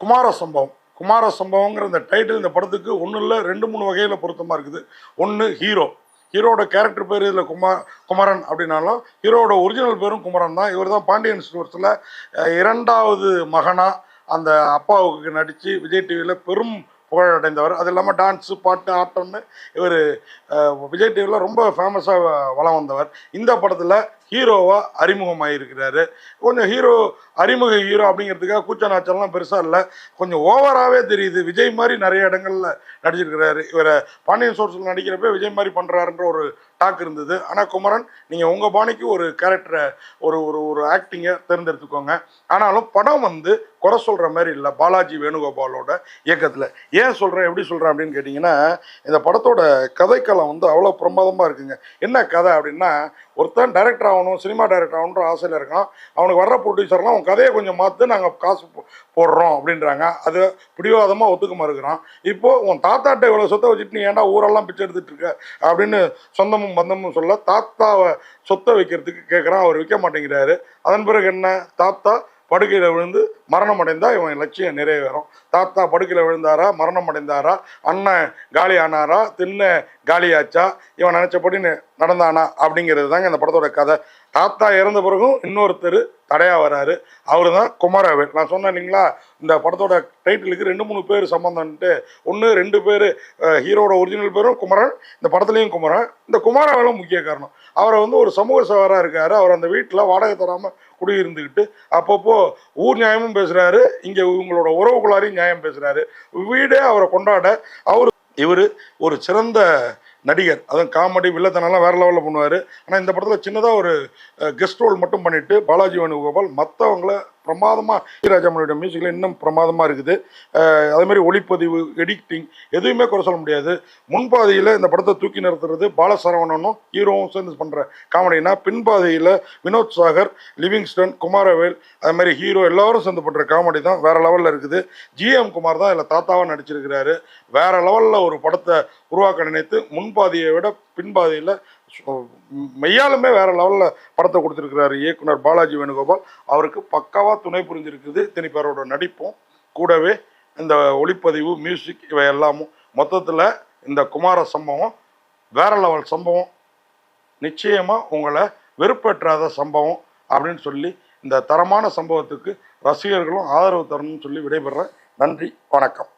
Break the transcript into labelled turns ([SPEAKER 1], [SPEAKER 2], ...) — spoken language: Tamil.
[SPEAKER 1] குமார சம்பவம். குமார சம்பவங்கிற இந்த டைட்டில் இந்த படத்துக்கு ஒன்றும் இல்லை, 2-3 வகையில் பொருத்தமாக இருக்குது. ஒன்று, ஹீரோட கேரக்டர் பேர் இதில் குமரன் அப்படின்னாலும் ஹீரோட ஒரிஜினல் பேரும் குமரன் தான். இவர் தான் பாண்டியன் ஸ்டோர்ஸில் 2வது மகனாக அந்த அப்பாவுக்கு நடித்து விஜய் டிவியில் பெரும் புகழடைந்தவர். அது இல்லாமல் டான்ஸு, பாட்டு, ஆட்டம்னு இவர் விஜய் டிவியில் ரொம்ப ஃபேமஸாக வளம் வந்தவர். இந்த படத்தில் ஹீரோவாக அறிமுகமாகிருக்கிறாரு. கொஞ்சம் அறிமுக ஹீரோ அப்படிங்கிறதுக்காக கூச்ச நாச்சல்லாம் பெருசாக இல்லை, கொஞ்சம் ஓவராகவே தெரியுது. விஜய் மாதிரி நிறைய இடங்களில் நடிச்சிருக்கிறாரு. இவரை பாண்டியன் ஸ்டோர்ஸில் நடிக்கிறப்ப விஜய் மாதிரி பண்ணுறாருன்ற ஒரு டாக் இருந்தது. ஆனால் குமரன், நீங்கள் உங்கள் பாணிக்கு ஒரு கேரக்டரை ஒரு ஆக்டிங்கை தேர்ந்தெடுத்துக்கோங்க. ஆனாலும் படம் குறை சொல்கிற மாதிரி இல்லை. பாலாஜி வேணுகோபாலோட இயக்கத்தில். ஏன் சொல்கிறேன், எப்படி சொல்கிறேன் அப்படின்னு கேட்டிங்கன்னா, இந்த படத்தோட கதைக்களம் அவ்வளோ பிரமாதமாக இருக்குங்க. என்ன கதை அப்படின்னா, ஒருத்தன் டைரக்டர் ஆகணும், சினிமா டைரக்டர் ஆகணுன்ற ஆசையில் இருக்கான். அவனுக்கு வர்ற ப்ரொடியூசர்லாம் அவன் கதையை கொஞ்சம் மாற்று, நாங்கள் காசு போடுறோம் அப்படின்றாங்க. அது பிடிவாதமாக ஒத்துக்க மறுக்கிறான். இப்போது உன் தாத்தாட்ட இவ்வளோ சொத்தை வச்சுட்டு நீ ஏன்டா ஊரெல்லாம் பிச்சை எடுத்துகிட்டு இருக்க அப்படின்னு சொந்தமும் பந்தமும் சொல்ல தாத்தாவை சொத்தை வைக்கிறதுக்கு கேட்குறான். அவர் விற்க மாட்டேங்கிறாரு. அதன் பிறகு என்ன, தாத்தா படுக்கையில் விழுந்து மரணம் அடைந்தால் இவன் லட்சியம் நிறைவேறும். தாத்தா படுக்கையில் விழுந்தாரா, மரணம் அடைந்தாரா, அண்ணன் காலி ஆனாரா, தின்ன காலியாச்சா, இவன் நினச்சபடி நடந்தானா அப்படிங்கிறது தாங்க இந்த படத்தோட கதை. தாத்தா இறந்த பிறகும் இன்னொருத்தர் தடையாக வராரு. அவர் தான் குமாரவேல். நான் சொன்னேன் இல்லைங்களா, இந்த படத்தோட டைட்டிலுக்கு 2-3 பேர் சம்பந்தம்ன்ட்டு. 1-2 பேர் ஹீரோட ஒரிஜினல் பேரும் குமரன், இந்த படத்துலேயும் குமரன். இந்த குமாரவேலும் முக்கிய காரணம். அவரை ஒரு சமூக சேவராக இருக்கார். அவர் அந்த வீட்டில் வாடகை தராமல் குடியிருந்துக்கிட்டு அப்பப்போ ஊர் நியாயமும் பேசுகிறாரு, இங்கே இவங்களோட உறவுக்குள்ளாரையும் நியாயம் பேசுகிறாரு. வீடே அவரை கொண்டாட இவர் ஒரு சிறந்த நடிகர். அதுவும் காமெடி, வில்லத்தனெல்லாம் வேறு லெவலில் பண்ணுவார். ஆனால் இந்த படத்தில் சின்னதாக ஒரு கெஸ்ட் ரோல் மட்டும் பண்ணிவிட்டு பாலாஜி வேணுகோபால் மற்றவங்கள பிரமாதமாக, ஈராஜாமனோட மியூசிக்கில் இன்னும் பிரமாதமாக இருக்குது. அதேமாதிரி ஒளிப்பதிவு, எடிட்டிங் எதுவுமே குறை சொல்ல முடியாது. முன்பாதையில் இந்த படத்தை தூக்கி நிறுத்துறது பாலசரவணனும் ஹீரோவும் சேர்ந்து பண்ணுற காமெடினா, பின்பாதையில் வினோத் சாகர், லிவிங்ஸ்டன், குமாரவேல், அதுமாதிரி ஹீரோ எல்லோரும் சேர்ந்து பண்ணுற காமெடி தான் வேறு லெவலில் இருக்குது. ஜிஎம் குமார் தான் இதில் தாத்தாவாக நடிச்சிருக்கிறாரு. வேறு லெவலில் ஒரு படத்தை உருவாக்க நினைத்து முன்பாதையை விட பின்பாதையில் மெய்யாலுமே வேற லெவலில் படத்தை கொடுத்துருக்கிறாரு இயக்குனர் பாலாஜி வேணுகோபால். அவருக்கு பக்காவாக துணை புரிஞ்சிருக்குது திணிப்பாரோட நடிப்பும், கூடவே இந்த ஒளிப்பதிவு, மியூசிக், இவை எல்லாமும். மொத்தத்தில் இந்த குமார சம்பவம் வேற லெவல் சம்பவம். நிச்சயமாக உங்களை வெறுப்பேற்றாத சம்பவம் அப்படின்னு சொல்லி, இந்த தரமான சம்பவத்துக்கு ரசிகர்களும் ஆதரவு தரணும்னு சொல்லி விடைபெறேன். நன்றி, வணக்கம்.